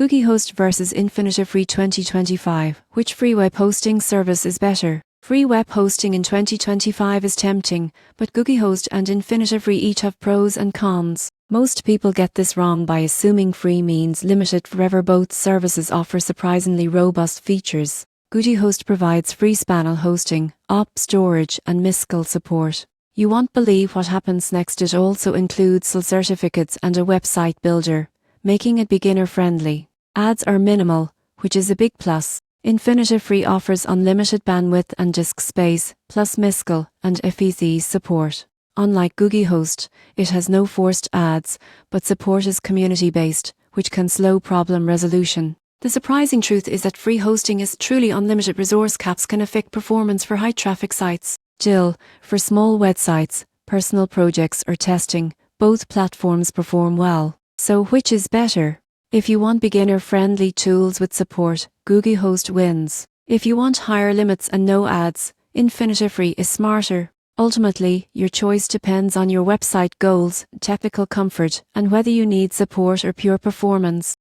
GugiHost versus Infinity-Free 2025. Which free web hosting service is better? Free web hosting in 2025 is tempting, but GugiHost and Infinity-Free each have pros and cons. Most people get this wrong by assuming free means limited forever. Both services offer surprisingly robust features. GugiHost provides free SPANel hosting, op storage, and MySQL support. You won't believe what happens next. It also includes SQL certificates and a website builder, making it beginner-friendly. Ads are minimal, which is a big plus. Infinity-Free offers unlimited bandwidth and disk space, plus MySQL and FEC support. Unlike GugiHost, it has no forced ads, but support is community-based, which can slow problem resolution. The surprising truth is that free hosting is truly unlimited. Resource caps can affect performance for high-traffic sites. Still, for small websites, personal projects, or testing, both platforms perform well. So which is better? If you want beginner-friendly tools with support, GugiHost wins. If you want higher limits and no ads, Infinity-Free is smarter. Ultimately, your choice depends on your website goals, technical comfort, and whether you need support or pure performance.